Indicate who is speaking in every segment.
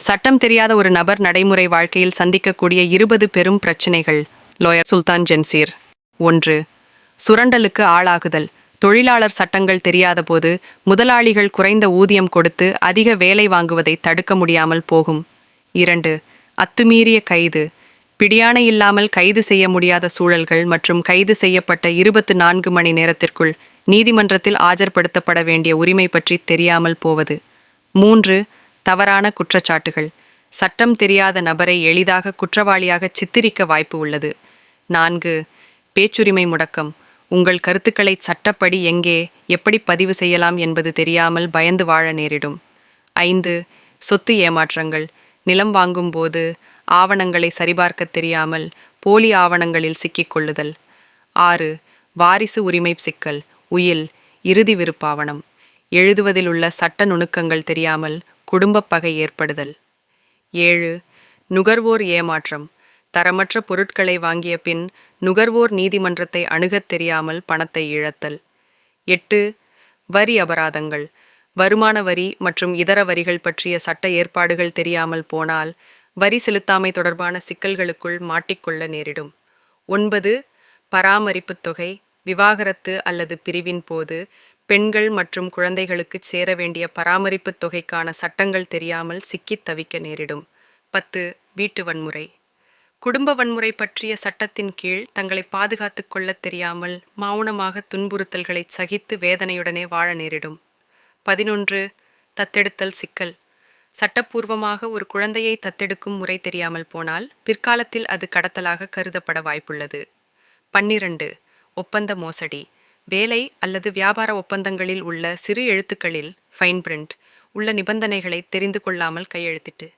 Speaker 1: சட்டம் தெரியாத ஒரு நபர் நடைமுறை வாழ்க்கையில் சந்திக்கக்கூடிய 20 பெரும் பிரச்சினைகள். லோயர் சுல்தான் ஜென்சீர். 1. சுரண்டலுக்கு ஆளாகுதல். தொழிலாளர் சட்டங்கள் தெரியாதபோது முதலாளிகள் குறைந்த ஊதியம் கொடுத்து அதிக வேலை வாங்குவதை தடுக்க முடியாமல் போகும். 2. அத்துமீறிய கைது. பிடியாணை இல்லாமல் கைது செய்ய முடியாத சூழல்கள் மற்றும் கைது செய்யப்பட்ட 24 மணி நேரத்திற்குள் நீதிமன்றத்தில் ஆஜர்படுத்தப்பட வேண்டிய உரிமை பற்றி தெரியாமல் போவது. 3. தவறான குற்றச்சாட்டுகள். சட்டம் தெரியாத நபரை எளிதாக குற்றவாளியாக சித்தரிக்க வாய்ப்பு உள்ளது. 4. பேச்சுரிமை முடக்கம். உங்கள் கருத்துக்களை சட்டப்படி எங்கே எப்படி பதிவு செய்யலாம் என்பது தெரியாமல் பயந்து வாழ நேரிடும். 5. சொத்து ஏமாற்றங்கள். நிலம் வாங்கும்போது ஆவணங்களை சரிபார்க்க தெரியாமல் போலி ஆவணங்களில் சிக்கிக்கொள்ளுதல். 6. வாரிசு உரிமை சிக்கல். உயில் இறுதி விருப்பாவணம் எழுதுவதில் உள்ள சட்ட நுணுக்கங்கள் தெரியாமல் குடும்பப் பகை ஏற்படுதல். 7. நுகர்வோர் ஏமாற்றம். தரமற்ற பொருட்களை வாங்கிய பின் நுகர்வோர் நீதிமன்றத்தை அணுகத் தெரியாமல் பணத்தை இழத்தல். 8. வரி அபராதங்கள். வருமான வரி மற்றும் இதர வரிகள் பற்றிய சட்ட ஏற்பாடுகள் தெரியாமல் போனால் வரி செலுத்தாமை தொடர்பான சிக்கல்களுக்குள் மாட்டிக்கொள்ள நேரிடும். 9. பராமரிப்புத் தொகை. விவாகரத்து அல்லது பிரிவின் போது பெண்கள் மற்றும் குழந்தைகளுக்கு சேர வேண்டிய பராமரிப்புத் தொகைக்கான சட்டங்கள் தெரியாமல் சிக்கித் தவிக்க நேரிடும். 10. வீட்டு வன்முறை. குடும்ப வன்முறை பற்றிய சட்டத்தின் கீழ் தங்களை பாதுகாத்துக் கொள்ளத் தெரியாமல் மௌனமாக துன்புறுத்தல்களை சகித்து வேதனையுடனே வாழ நேரிடும். 11. தத்தெடுத்தல் சிக்கல். சட்டப்பூர்வமாக ஒரு குழந்தையை தத்தெடுக்கும் முறை தெரியாமல் போனால் பிற்காலத்தில் அது கடத்தலாக கருதப்பட வாய்ப்புள்ளது. 12. ஒப்பந்த மோசடி. வேலை அல்லது வியாபார ஒப்பந்தங்களில் உள்ள சிறு எழுத்துக்களில் ஃபைன் பிரிண்ட் உள்ள நிபந்தனைகளை தெரிந்து கொள்ளாமல் கையெழுத்திட்டு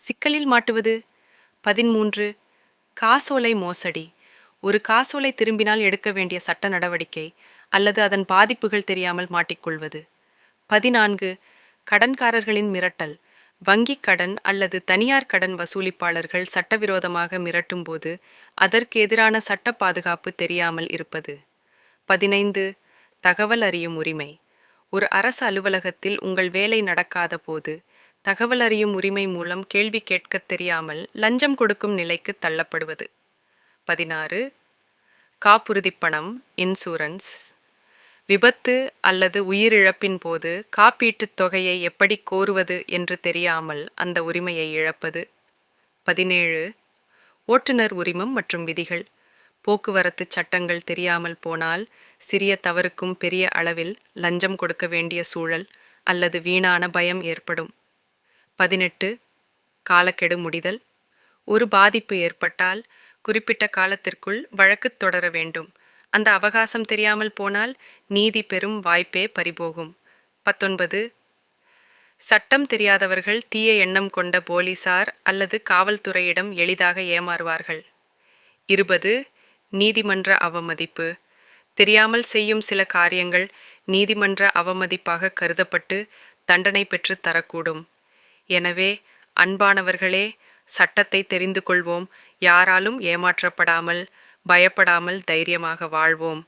Speaker 1: சிக்கலில் மாட்டுவது. 13. காசோலை மோசடி. ஒரு காசோலை திரும்பினால் எடுக்க வேண்டிய சட்ட நடவடிக்கை அல்லது அதன் பாதிப்புகள் தெரியாமல் மாட்டிக்கொள்வது. 14. கடன்காரர்களின் மிரட்டல். வங்கிக் கடன் அல்லது தனியார் கடன் வசூலிப்பாளர்கள் சட்டவிரோதமாக மிரட்டும் போது அதற்கு எதிரான சட்ட பாதுகாப்பு தெரியாமல் இருப்பது. 15. தகவல் அறியும் உரிமை. ஒரு அரசு அலுவலகத்தில் உங்கள் வேலை நடக்காத போது தகவல் அறியும் உரிமை மூலம் கேள்வி கேட்கத் தெரியாமல் லஞ்சம் கொடுக்கும் நிலைக்கு தள்ளப்படுவது. 16. காப்புறுதிப் பணம் இன்சூரன்ஸ். விபத்து அல்லது உயிரிழப்பின் போது காப்பீட்டுத் தொகையை எப்படி கோருவது என்று தெரியாமல் அந்த உரிமையை இழப்பது. 17. ஓட்டுநர் உரிமம் மற்றும் விதிகள். போக்குவரத்து சட்டங்கள் தெரியாமல் போனால் சிறிய தவறுக்கும் பெரிய அளவில் லஞ்சம் கொடுக்க வேண்டிய சூழல் அல்லது வீணான பயம் ஏற்படும். 18. காலக்கெடு முடிதல். ஒரு பாதிப்பு ஏற்பட்டால் குறிப்பிட்ட காலத்திற்குள் வழக்கு தொடர வேண்டும். அந்த அவகாசம் தெரியாமல் போனால் நீதி பெறும் வாய்ப்பே பறிபோகும். 19. சட்டம் தெரியாதவர்கள் தீய எண்ணம் கொண்ட போலீசார் அல்லது காவல்துறையிடம் எளிதாக ஏமாறுவார்கள். 20. நீதிமன்ற அவமதிப்பு. தெரியாமல் செய்யும் சில காரியங்கள் நீதிமன்ற அவமதிப்பாக கருதப்பட்டு தண்டனை பெற்று தரக்கூடும். எனவே அன்பானவர்களே, சட்டத்தை தெரிந்து கொள்வோம். யாராலும் ஏமாற்றப்படாமல் பயப்படாமல் தைரியமாக வாழ்வோம்.